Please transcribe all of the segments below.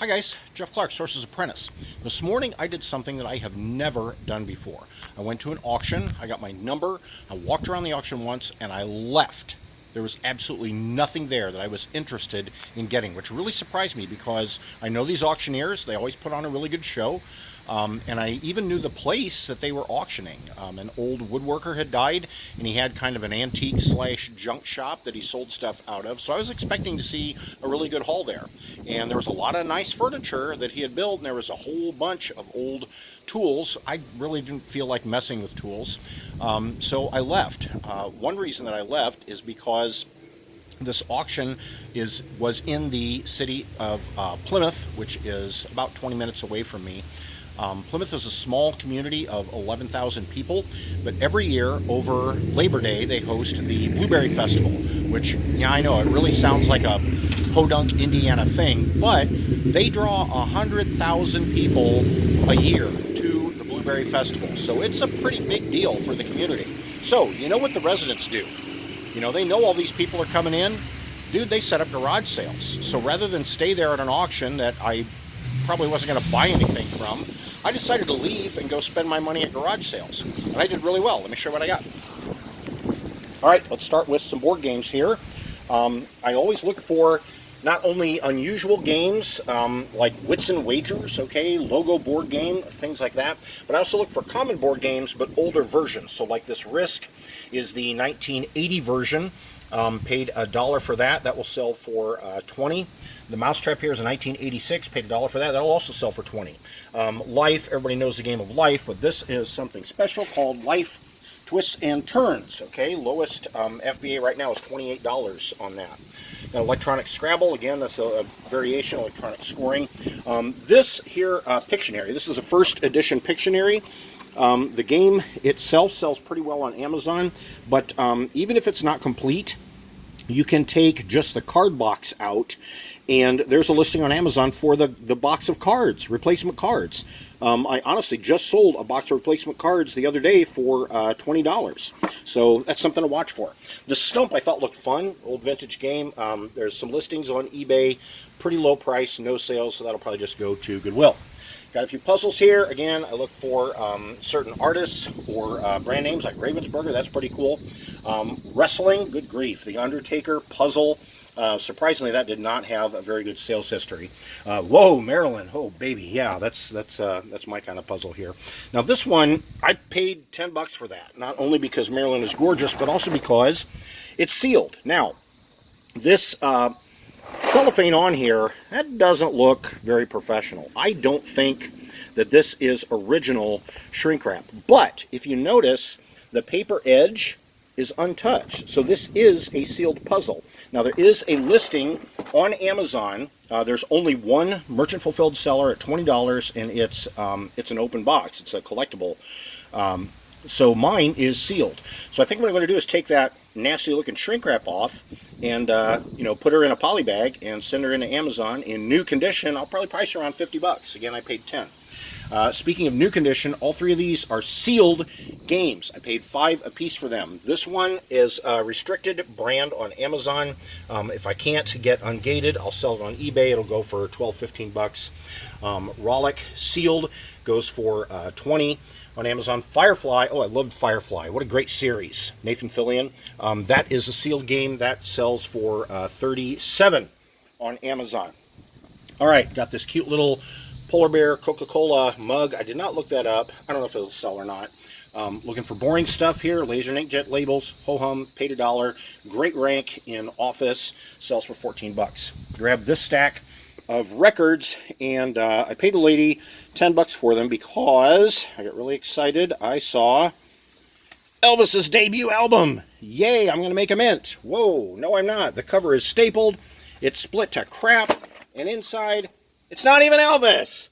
Hi guys, Jeff Clark, Sources Apprentice. This morning I did something that I have never done before. I went to an auction, I got my number, I walked around the auction once, and I left. There was absolutely nothing there that I was interested in getting, which really surprised me because I know these auctioneers, they always put on a really good show. And I even knew the place that they were auctioning. An old woodworker had died, and he had kind of an antique / junk shop that he sold stuff out of. So I was expecting to see a really good haul there. And there was a lot of nice furniture that he had built, and there was a whole bunch of old tools. I really didn't feel like messing with tools. So I left. One reason that I left is because this auction was in the city of Plymouth, which is about 20 minutes away from me. Plymouth is a small community of 11,000 people, but every year over Labor Day they host the Blueberry Festival, which, yeah, I know it really sounds like a podunk Indiana thing, but they draw 100,000 people a year to the Blueberry Festival, so it's a pretty big deal for the community. So, you know what the residents do? You know, they know all these people are coming in. Dude, they set up garage sales. So rather than stay there at an auction that I probably wasn't going to buy anything from, I decided to leave and go spend my money at garage sales. And I did really well. Let me show you what I got. All right, let's start with some board games here. I always look for not only unusual games like Wits and Wagers, okay, logo board game, things like that, but I also look for common board games, but older versions. So like this Risk is the 1980 version. Paid $1 for that. That will sell for $20. The Mousetrap here is a 1986. Paid $1 for that. That will also sell for $20. Life, everybody knows the game of Life, but this is something special called Life Twists and Turns. Okay, lowest FBA right now is $28 on that. Now, Electronic Scrabble, again, that's a variation of electronic scoring. This here, Pictionary, this is a first edition Pictionary. The game itself sells pretty well on Amazon, but even if it's not complete, you can take just the card box out, and there's a listing on Amazon for the box of cards, replacement cards. I honestly just sold a box of replacement cards the other day for $20. So that's something to watch for. The Stump I thought looked fun, old vintage game. There's some listings on eBay, pretty low price, no sales, so that'll probably just go to Goodwill. Got a few puzzles here. Again, I look for certain artists or brand names like Ravensburger. That's pretty cool. Wrestling, good grief. The Undertaker puzzle. Surprisingly, that did not have a very good sales history. Whoa, Marilyn. Oh, baby. Yeah, that's my kind of puzzle here. Now, this one, I paid $10 for that. Not only because Marilyn is gorgeous, but also because it's sealed. Now, this cellophane on here, that doesn't look very professional. I don't think that this is original shrink wrap, but if you notice, the paper edge is untouched, so this is a sealed puzzle. Now, there is a listing on Amazon. There's only one merchant fulfilled seller at $20, and it's an open box. It's a collectible. So mine is sealed. So I think what I'm going to do is take that nasty looking shrink wrap off and put her in a poly bag and send her into Amazon in new condition. I'll probably price her around $50. Again, I paid $10. Speaking of new condition, all three of these are sealed games. I paid $5 a piece for them. This one is a restricted brand on Amazon. If I can't get ungated, I'll sell it on eBay. It'll go for $12, $15. Rollick sealed goes for $20 on Amazon. Firefly, oh, I loved Firefly. What a great series. Nathan Fillion. That is a sealed game. That sells for $37 on Amazon. All right, got this cute little Polar Bear Coca-Cola mug. I did not look that up. I don't know if it'll sell or not. Looking for boring stuff here. Laser and inkjet labels. Ho-hum, paid $1. Great rank in Office. Sells for $14. Grabbed this stack of records, and I paid a lady $10 for them because I got really excited. I saw Elvis's debut album. Yay, I'm going to make a mint. Whoa, no I'm not. The cover is stapled. It's split to crap, and inside, it's not even Elvis.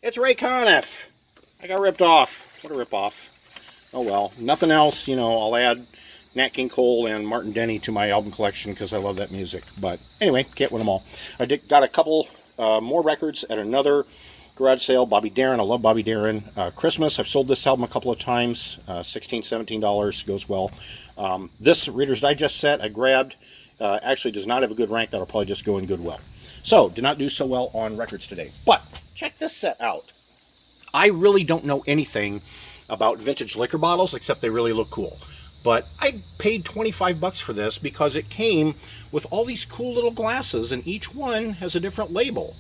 It's Ray Conniff. I got ripped off. What a rip-off. Oh well, nothing else. I'll add Nat King Cole and Martin Denny to my album collection because I love that music. But anyway, can't win them all. I got a couple more records at another garage sale. Bobby Darin. I love Bobby Darin. Christmas. I've sold this album a couple of times. $16, $17 goes well. This Reader's Digest set I grabbed actually does not have a good rank. That'll probably just go in Goodwill. So, did not do so well on records today. But, check this set out. I really don't know anything about vintage liquor bottles, except they really look cool. But I paid 25 bucks for this because it came with all these cool little glasses, and each one has a different label.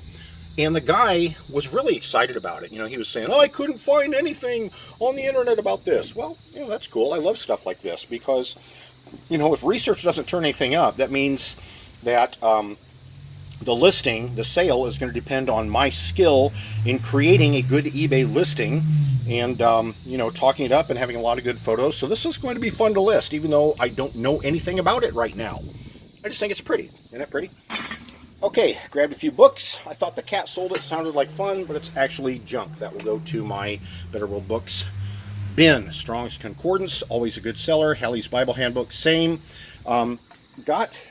And the guy was really excited about it. You know, he was saying, oh, I couldn't find anything on the internet about this. Well, you know, that's cool. I love stuff like this because, you know, if research doesn't turn anything up, that means that the listing, the sale, is going to depend on my skill in creating a good eBay listing and, you know, talking it up and having a lot of good photos. So this is going to be fun to list, even though I don't know anything about it right now. I just think it's pretty. Isn't it pretty? Okay, grabbed a few books. I thought the cat sold it sounded like fun, but it's actually junk. That will go to my Better World Books bin. Strong's Concordance, always a good seller. Halley's Bible Handbook, same. Got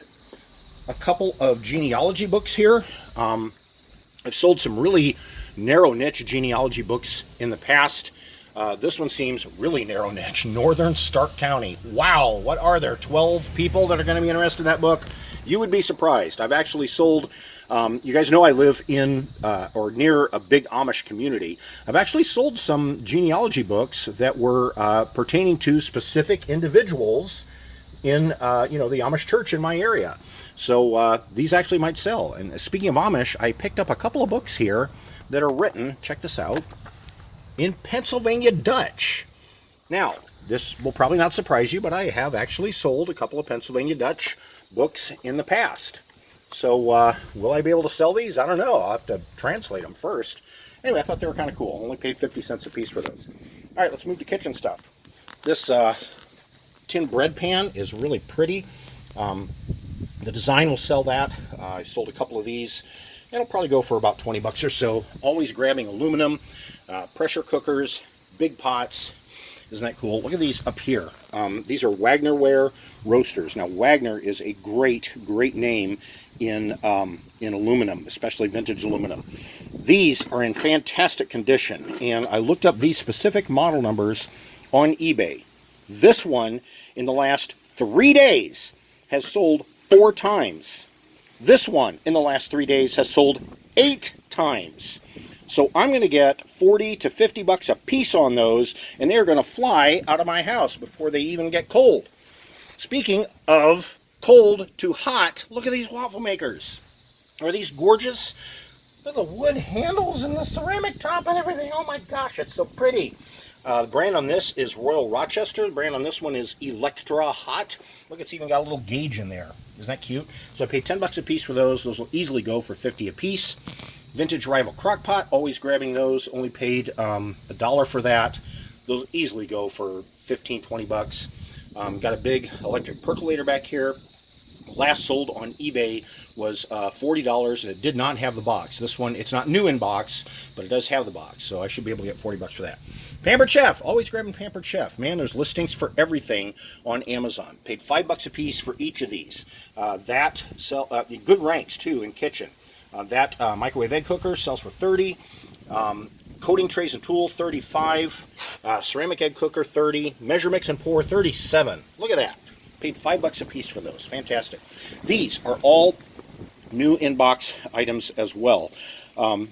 a couple of genealogy books here. I've sold some really narrow niche genealogy books in the past. This one seems really narrow niche. Northern Stark County. Wow, what are there? 12 people that are going to be interested in that book? You would be surprised. I've actually sold, you guys know I live in or near a big Amish community. I've actually sold some genealogy books that were pertaining to specific individuals in, you know, the Amish church in my area. So these actually might sell. And speaking of Amish, I picked up a couple of books here that are written, check this out, in Pennsylvania Dutch. Now, this will probably not surprise you, but I have actually sold a couple of Pennsylvania Dutch books in the past. So will I be able to sell these? I don't know. I'll have to translate them first. Anyway, I thought they were kind of cool. Only paid 50 cents a piece for those. All right, let's move to kitchen stuff. This tin bread pan is really pretty. The design will sell that. I sold a couple of these. It'll probably go for about 20 bucks or so. Always grabbing aluminum, pressure cookers, big pots. Isn't that cool? Look at these up here. These are Wagnerware roasters. Now, Wagner is a great name in aluminum, especially vintage aluminum. These are in fantastic condition, and I looked up these specific model numbers on eBay. This one, in the last 3 days, has sold 4 times. This one, in the last 3 days, has sold 8 times. So I'm going to get 40 to 50 bucks a piece on those, and they're going to fly out of my house before they even get cold. Speaking of cold to hot, look at these waffle makers. Are these gorgeous? Look at the wood handles and the ceramic top and everything. Oh my gosh, it's so pretty. The brand on this is Royal Rochester. The brand on this one is Electra Hot. Look, it's even got a little gauge in there. Isn't that cute? So I paid 10 bucks a piece for those. Those will easily go for 50 a piece. Vintage Rival Crockpot, always grabbing those. Only paid $1 for that. Those will easily go for 15, 20 bucks. Got a big electric percolator back here. Last sold on eBay was $40, and it did not have the box. This one, it's not new in box, but it does have the box, so I should be able to get 40 bucks for that. Pampered Chef, always grabbing Pampered Chef. Man, there's listings for everything on Amazon. Paid 5 bucks a piece for each of these. Good ranks too in kitchen. That microwave egg cooker sells for 30. Coating trays and tool, 35. Ceramic egg cooker, 30. Measure, mix, and pour, 37. Look at that. Paid 5 bucks a piece for those. Fantastic. These are all new in-box items as well.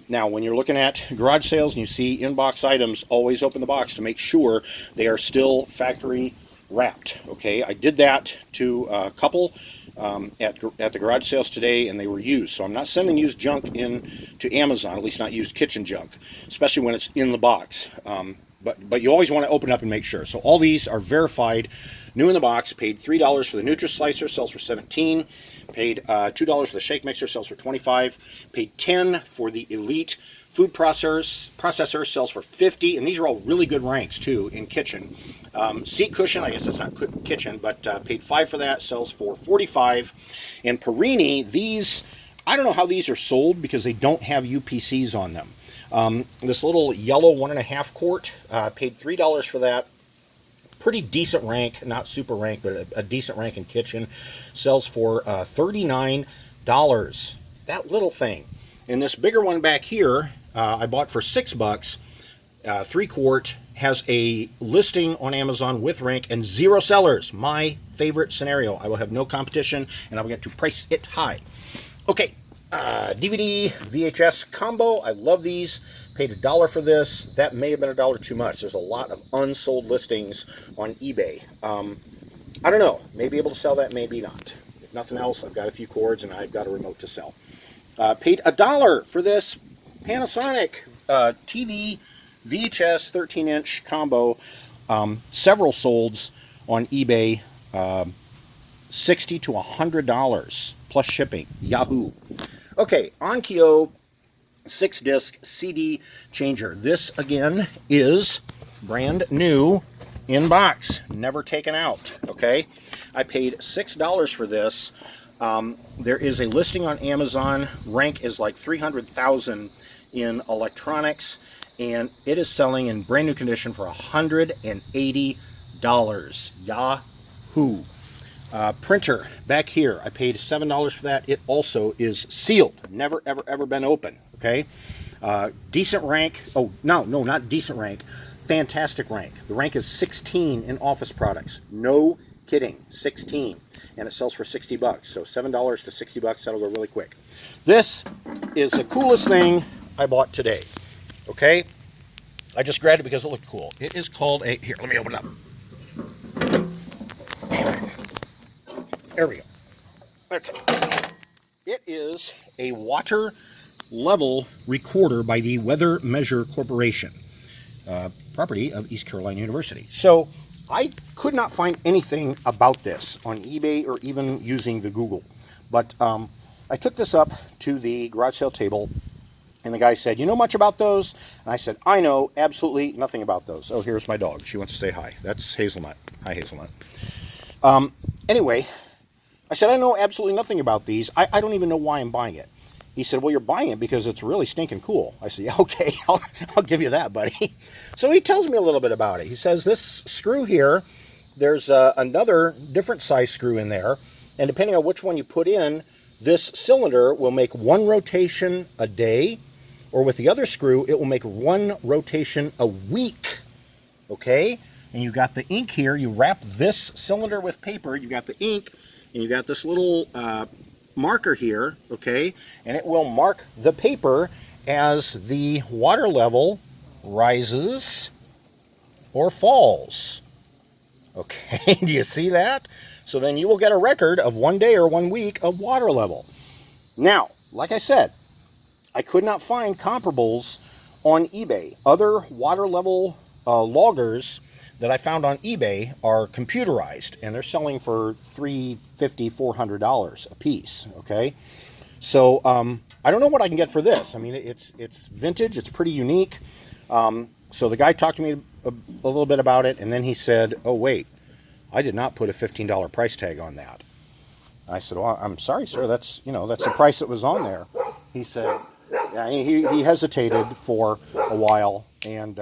Now, when you're looking at garage sales and you see in-box items, always open the box to make sure they are still factory wrapped. Okay, I did that to a couple at the garage sales today, and they were used. So I'm not sending used junk in to Amazon, at least not used kitchen junk, especially when it's in the box. But you always want to open up and make sure. So all these are verified, new in the box. Paid $3 for the Nutri-Slicer, sells for $17. Paid $2 for the shake mixer, sells for $25. Paid $10 for the Elite food processor, sells for $50. And these are all really good ranks too in kitchen. Seat cushion, I guess that's not kitchen, but paid $5 for that, sells for $45. And Perini, these, I don't know how these are sold because they don't have UPCs on them. This little yellow 1.5 quart, paid $3 for that. Pretty decent rank, not super rank, but a decent rank in kitchen. Sells for $39. That little thing. And this bigger one back here, I bought for $6. 3 quart, has a listing on Amazon with rank and 0 sellers. My favorite scenario. I will have no competition, and I will get to price it high. Okay, DVD VHS combo. I love these. Paid $1 for this. That may have been $1 too much. There's a lot of unsold listings on eBay. I don't know. Maybe able to sell that, maybe not. If nothing else, I've got a few cords and I've got a remote to sell. Paid $1 for this Panasonic TV VHS 13-inch combo. Several solds on eBay. $60 to $100 plus shipping. Yahoo! Okay, Onkyo 6-disc CD changer. This again is brand new in box, never taken out. Okay, I paid $6 for this. There is a listing on Amazon. Rank is like 300,000 in electronics, and it is selling in brand new condition for $180. Yahoo! Printer back here, I paid $7 for that. It also is sealed, never ever been open. Okay, decent rank. Oh no, not decent rank, fantastic rank. The rank is 16 in office products. No kidding, 16, and it sells for $60. So $7 to $60, that'll go really quick. This is the coolest thing I bought today. Okay, I just grabbed it because it looked cool. It is called a, here, let me open it up. There we go. Okay. It is a water level recorder by the Weather Measure Corporation, property of East Carolina University. So I could not find anything about this on eBay or even using the Google. But I took this up to the garage sale table, and the guy said, "You know much about those?" And I said, "I know absolutely nothing about those." Oh, here's my dog. She wants to say hi. That's Hazelnut. Hi, Hazelnut. Anyway, I said, "I know absolutely nothing about these. I don't even know why I'm buying it." He said, "Well, you're buying it because it's really stinking cool." I said, "Yeah, okay, I'll give you that, buddy." So he tells me a little bit about it. He says, this screw here, there's another different size screw in there, and depending on which one you put in, this cylinder will make one rotation a day, or with the other screw, it will make one rotation a week. Okay? And you got the ink here. You wrap this cylinder with paper. You got the ink, and you got this little marker here, okay? And it will mark the paper as the water level rises or falls. Okay, do you see that? So then you will get a record of 1 day or 1 week of water level. Now, like I said, I could not find comparables on eBay. Other water level loggers that I found on eBay are computerized, and they're selling for $350, $400 a piece. Okay, so I don't know what I can get for this. I mean, it's vintage. It's pretty unique. So the guy talked to me a little bit about it, and then he said, "Oh wait, I did not put a $15 price tag on that." I said, "Well, I'm sorry, sir. That's the price that was on there." He said, yeah, he hesitated for a while, and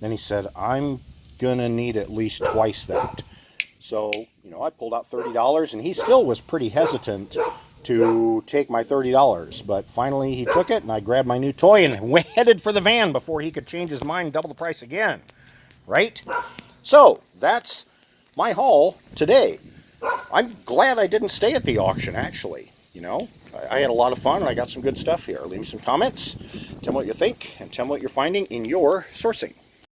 then he said, "I'm gonna need at least twice that." So I pulled out $30, and he still was pretty hesitant to take my $30, but finally he took it, and I grabbed my new toy and headed for the van before he could change his mind and double the price again. Right? So that's my haul today. I'm glad I didn't stay at the auction, actually. I had a lot of fun, and I got some good stuff here. Leave me some comments, tell me what you think, and tell me what you're finding in your sourcing.